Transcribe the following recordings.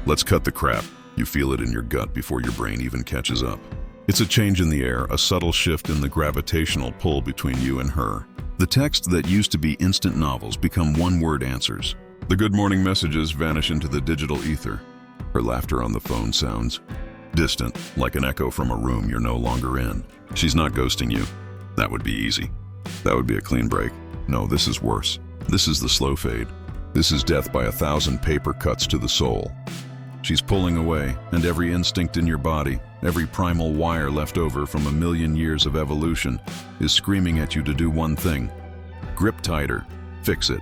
Let's cut the crap. You feel it in your gut before your brain even catches up. It's a change in the air, a subtle shift in the gravitational pull between you and her. The texts that used to be instant novels become one-word answers. The good morning messages vanish into the digital ether. Her laughter on the phone sounds distant, like an echo from a room you're no longer in. She's not ghosting you. That would be easy. That would be a clean break. No, this is worse. This is the slow fade. This is death by 1,000 paper cuts to the soul. She's pulling away, and every instinct in your body, every primal wire left over from 1,000,000 years of evolution, is screaming at you to do one thing. Grip tighter. Fix it.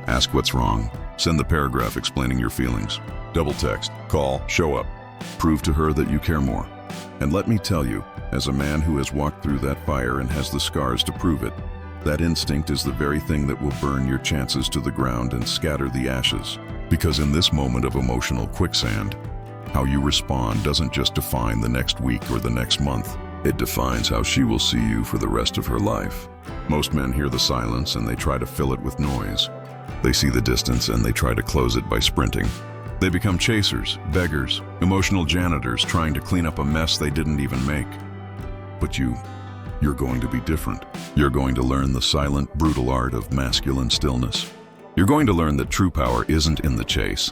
Ask what's wrong. Send the paragraph explaining your feelings. Double text. Call. Show up. Prove to her that you care more. And let me tell you, as a man who has walked through that fire and has the scars to prove it, that instinct is the very thing that will burn your chances to the ground and scatter the ashes. Because in this moment of emotional quicksand, how you respond doesn't just define the next week or the next month. It defines how she will see you for the rest of her life. Most men hear the silence and they try to fill it with noise. They see the distance and they try to close it by sprinting. They become chasers, beggars, emotional janitors trying to clean up a mess they didn't even make. But you're going to be different. You're going to learn the silent, brutal art of masculine stillness. You're going to learn that true power isn't in the chase.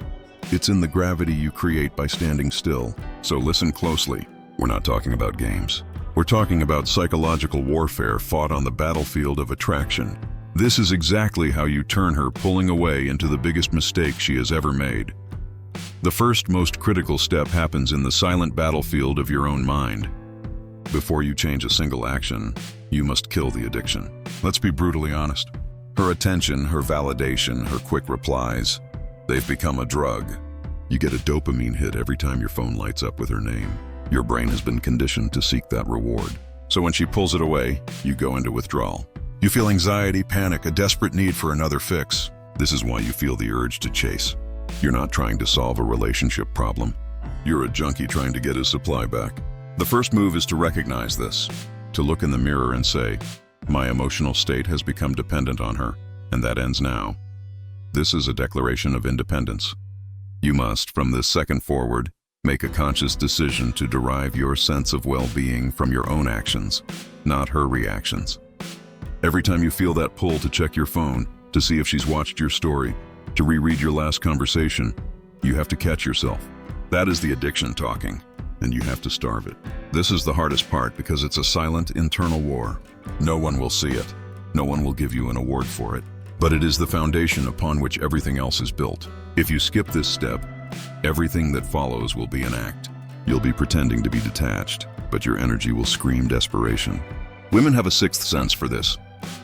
It's in the gravity you create by standing still. So listen closely. We're not talking about games. We're talking about psychological warfare fought on the battlefield of attraction. This is exactly how you turn her pulling away into the biggest mistake she has ever made. The first, most critical step happens in the silent battlefield of your own mind. Before you change a single action, you must kill the addiction. Let's be brutally honest. Her attention, her validation, her quick replies, they've become a drug. You get a dopamine hit every time your phone lights up with her name. Your brain has been conditioned to seek that reward. So when she pulls it away, you go into withdrawal. You feel anxiety, panic, a desperate need for another fix. This is why you feel the urge to chase. You're not trying to solve a relationship problem. You're a junkie trying to get his supply back. The first move is to recognize this, to look in the mirror and say, my emotional state has become dependent on her, and that ends now. This is a declaration of independence. You must, from this second forward, make a conscious decision to derive your sense of well-being from your own actions, not her reactions. Every time you feel that pull to check your phone, to see if she's watched your story, to reread your last conversation, you have to catch yourself. That is the addiction talking, and you have to starve it. This is the hardest part because it's a silent internal war. No one will see it. No one will give you an award for it. But it is the foundation upon which everything else is built. If you skip this step, everything that follows will be an act. You'll be pretending to be detached, but your energy will scream desperation. Women have a sixth sense for this.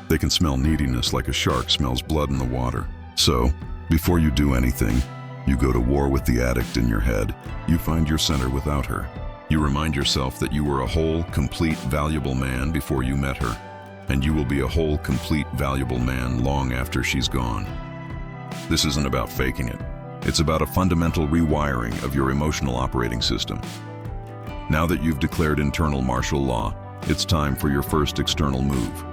They can smell neediness like a shark smells blood in the water. So, before you do anything, you go to war with the addict in your head. You find your center without her. You remind yourself that you were a whole, complete, valuable man before you met her. And you will be a whole, complete, valuable man long after she's gone. This isn't about faking it. It's about a fundamental rewiring of your emotional operating system. Now that you've declared internal martial law, it's time for your first external move.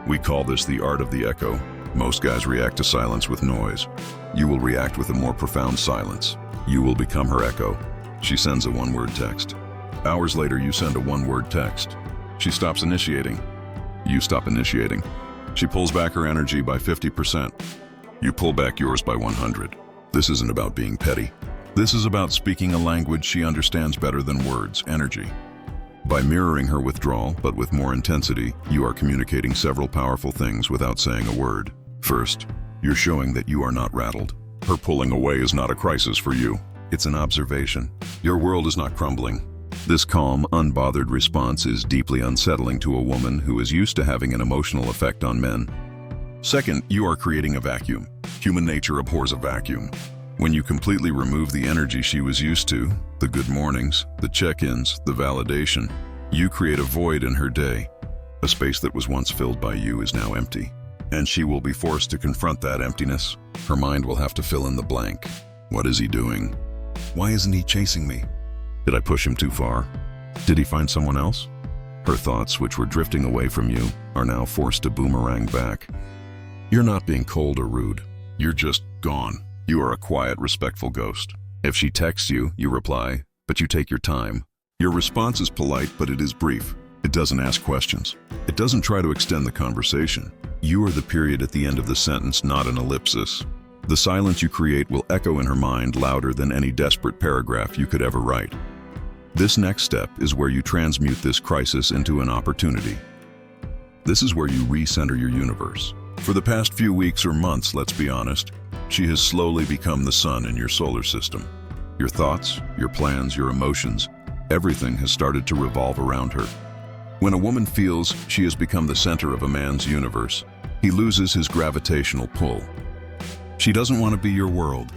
We call this the art of the echo. Most guys react to silence with noise. You will react with a more profound silence. You will become her echo. She sends a one-word text. Hours later, you send a one-word text. She stops initiating. You stop initiating. She pulls back her energy by 50%. You pull back yours by 100. This isn't about being petty. This is about speaking a language she understands better than words, energy. By mirroring her withdrawal, but with more intensity, you are communicating several powerful things without saying a word. First, you're showing that you are not rattled. Her pulling away is not a crisis for you. It's an observation. Your world is not crumbling. This calm, unbothered response is deeply unsettling to a woman who is used to having an emotional effect on men. Second, you are creating a vacuum. Human nature abhors a vacuum. When you completely remove the energy she was used to, the good mornings, the check-ins, the validation, you create a void in her day. A space that was once filled by you is now empty. And she will be forced to confront that emptiness. Her mind will have to fill in the blank. What is he doing? Why isn't he chasing me? Did I push him too far? Did he find someone else? Her thoughts, which were drifting away from you, are now forced to boomerang back. You're not being cold or rude. You're just gone. You are a quiet, respectful ghost. If she texts you, you reply, but you take your time. Your response is polite, but it is brief. It doesn't ask questions. It doesn't try to extend the conversation. You are the period at the end of the sentence, not an ellipsis. The silence you create will echo in her mind louder than any desperate paragraph you could ever write. This next step is where you transmute this crisis into an opportunity. This is where you recenter your universe. For the past few weeks or months, let's be honest, she has slowly become the sun in your solar system. Your thoughts, your plans, your emotions, everything has started to revolve around her. When a woman feels she has become the center of a man's universe, he loses his gravitational pull. She doesn't want to be your world.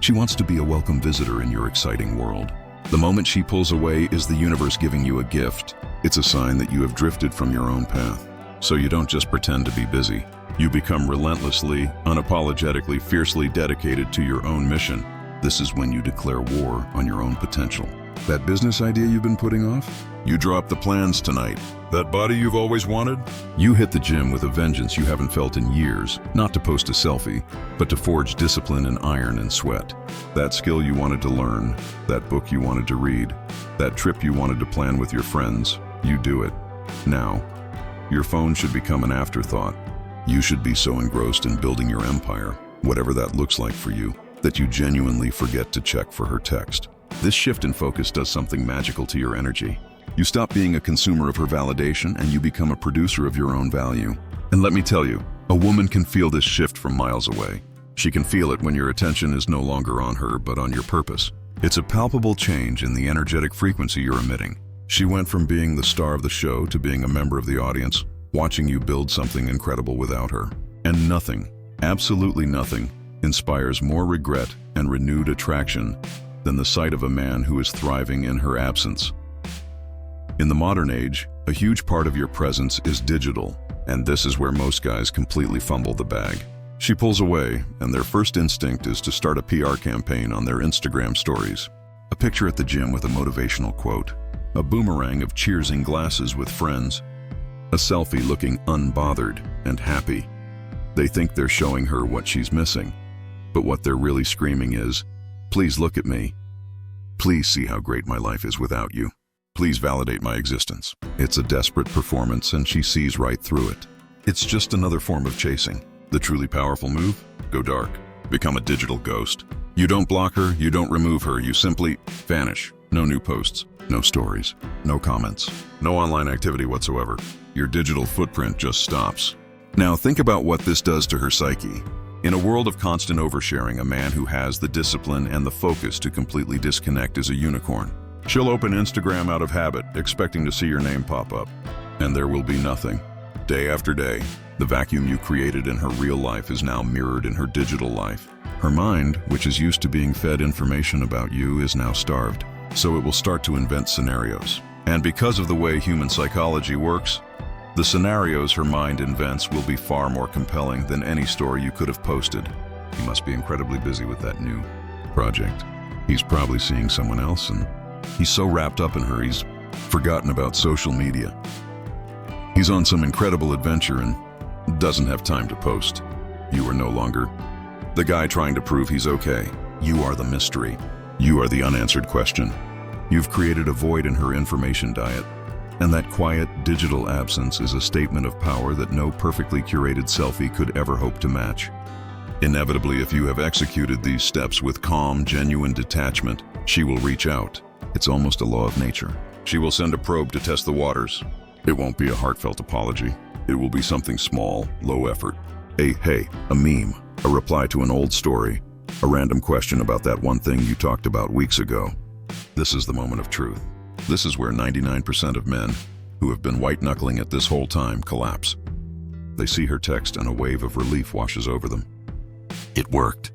She wants to be a welcome visitor in your exciting world. The moment she pulls away is the universe giving you a gift. It's a sign that you have drifted from your own path. So you don't just pretend to be busy. You become relentlessly, unapologetically, fiercely dedicated to your own mission. This is when you declare war on your own potential. That business idea you've been putting off? You drop the plans tonight. That body you've always wanted? You hit the gym with a vengeance you haven't felt in years, not to post a selfie, but to forge discipline in iron and sweat. That skill you wanted to learn, that book you wanted to read, that trip you wanted to plan with your friends, you do it. Now, your phone should become an afterthought. You should be so engrossed in building your empire, whatever that looks like for you, that you genuinely forget to check for her text. This shift in focus does something magical to your energy. You stop being a consumer of her validation and you become a producer of your own value. And let me tell you, a woman can feel this shift from miles away. She can feel it when your attention is no longer on her but on your purpose. It's a palpable change in the energetic frequency you're emitting. She went from being the star of the show to being a member of the audience, watching you build something incredible without her. And nothing, absolutely nothing, inspires more regret and renewed attraction than the sight of a man who is thriving in her absence. In the modern age, a huge part of your presence is digital, and this is where most guys completely fumble the bag. She pulls away, and their first instinct is to start a PR campaign on their Instagram stories. A picture at the gym with a motivational quote, a boomerang of cheersing glasses with friends, a selfie looking unbothered and happy. They think they're showing her what she's missing, but what they're really screaming is, please look at me. Please see how great my life is without you. Please validate my existence. It's a desperate performance and she sees right through it. It's just another form of chasing. The truly powerful move? Go dark. Become a digital ghost. You don't block her, you don't remove her, you simply vanish. No new posts, no stories, no comments, no online activity whatsoever. Your digital footprint just stops. Now think about what this does to her psyche. In a world of constant oversharing, a man who has the discipline and the focus to completely disconnect is a unicorn. She'll open Instagram out of habit, expecting to see your name pop up. And there will be nothing. Day after day, the vacuum you created in her real life is now mirrored in her digital life. Her mind, which is used to being fed information about you, is now starved. So it will start to invent scenarios. And because of the way human psychology works, the scenarios her mind invents will be far more compelling than any story you could have posted. He must be incredibly busy with that new project. He's probably seeing someone else and he's so wrapped up in her he's forgotten about social media. He's on some incredible adventure and doesn't have time to post. You are no longer the guy trying to prove he's okay. You are the mystery. You are the unanswered question. You've created a void in her information diet. And that quiet, digital absence is a statement of power that no perfectly curated selfie could ever hope to match. Inevitably, if you have executed these steps with calm, genuine detachment, she will reach out. It's almost a law of nature. She will send a probe to test the waters. It won't be a heartfelt apology. It will be something small, low effort. A meme, a reply to an old story, a random question about that one thing you talked about weeks ago. This is the moment of truth. This is where 99% of men who have been white-knuckling it this whole time collapse. They see her text and a wave of relief washes over them. It worked.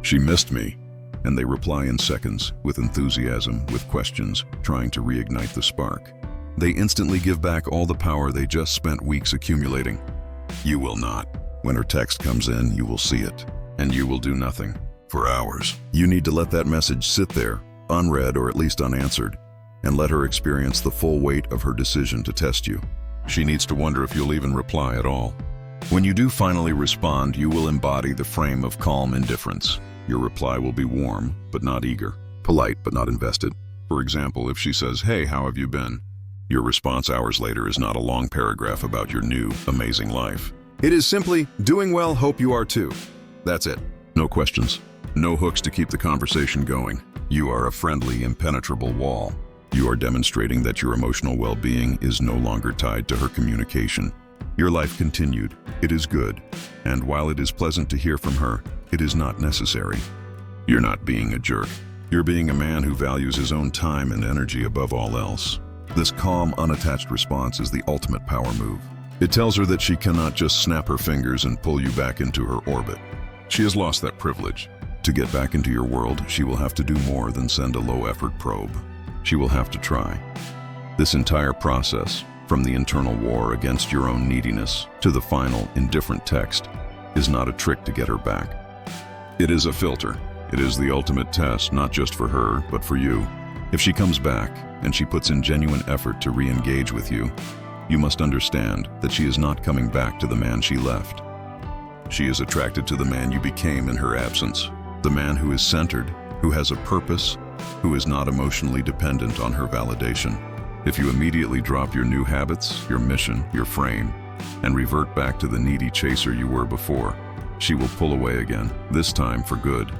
She missed me. And they reply in seconds, with enthusiasm, with questions, trying to reignite the spark. They instantly give back all the power they just spent weeks accumulating. You will not. When her text comes in, you will see it. And you will do nothing. For hours. You need to let that message sit there, unread or at least unanswered, and let her experience the full weight of her decision to test you. She needs to wonder if you'll even reply at all. When you do finally respond, you will embody the frame of calm indifference. Your reply will be warm, but not eager. Polite, but not invested. For example, if she says, "Hey, how have you been?" Your response hours later is not a long paragraph about your new, amazing life. It is simply, "Doing well, hope you are too." That's it. No questions. No hooks to keep the conversation going. You are a friendly, impenetrable wall. You are demonstrating that your emotional well-being is no longer tied to her communication. Your life continued. It is good. And while it is pleasant to hear from her, it is not necessary. You're not being a jerk. You're being a man who values his own time and energy above all else. This calm, unattached response is the ultimate power move. It tells her that she cannot just snap her fingers and pull you back into her orbit. She has lost that privilege. To get back into your world, she will have to do more than send a low-effort probe. She will have to try. This entire process, from the internal war against your own neediness to the final, indifferent text, is not a trick to get her back. It is a filter. It is the ultimate test, not just for her, but for you. If she comes back, and she puts in genuine effort to re-engage with you, you must understand that she is not coming back to the man she left. She is attracted to the man you became in her absence. The man who is centered, who has a purpose, who is not emotionally dependent on her validation. If you immediately drop your new habits, your mission, your frame, and revert back to the needy chaser you were before, she will pull away again, this time for good.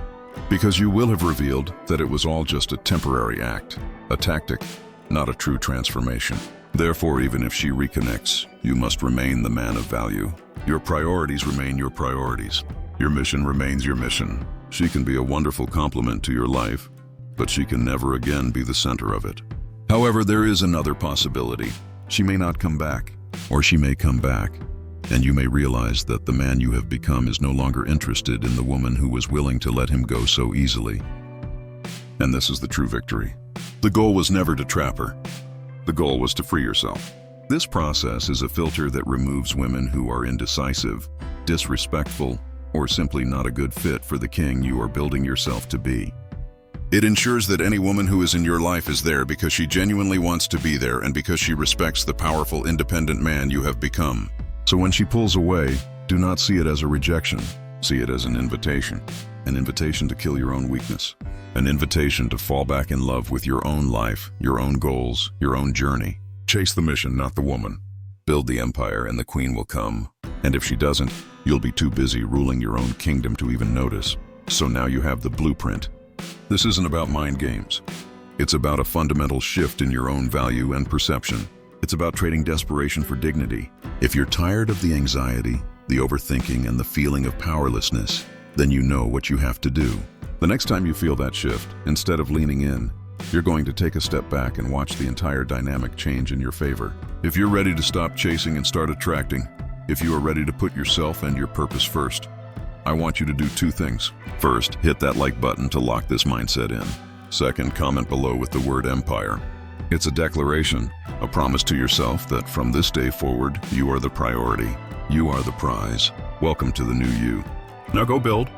Because you will have revealed that it was all just a temporary act, a tactic, not a true transformation. Therefore, even if she reconnects, you must remain the man of value. Your priorities remain your priorities. Your mission remains your mission. She can be a wonderful complement to your life, but she can never again be the center of it. However, there is another possibility. She may not come back, or she may come back, and you may realize that the man you have become is no longer interested in the woman who was willing to let him go so easily. And this is the true victory. The goal was never to trap her. The goal was to free yourself. This process is a filter that removes women who are indecisive, disrespectful, or simply not a good fit for the king you are building yourself to be. It ensures that any woman who is in your life is there because she genuinely wants to be there and because she respects the powerful, independent man you have become. So when she pulls away, do not see it as a rejection. See it as an invitation to kill your own weakness, an invitation to fall back in love with your own life, your own goals, your own journey. Chase the mission, not the woman. Build the empire and the queen will come. And if she doesn't, you'll be too busy ruling your own kingdom to even notice. So now you have the blueprint. This isn't about mind games. It's about a fundamental shift in your own value and perception. It's about trading desperation for dignity. If you're tired of the anxiety, the overthinking, and the feeling of powerlessness, then you know what you have to do. The next time you feel that shift, instead of leaning in, you're going to take a step back and watch the entire dynamic change in your favor. If you're ready to stop chasing and start attracting, if you are ready to put yourself and your purpose first, I want you to do two things. First, hit that like button to lock this mindset in. Second, comment below with the word empire. It's a declaration, a promise to yourself that from this day forward, you are the priority. You are the prize. Welcome to the new you. Now go build.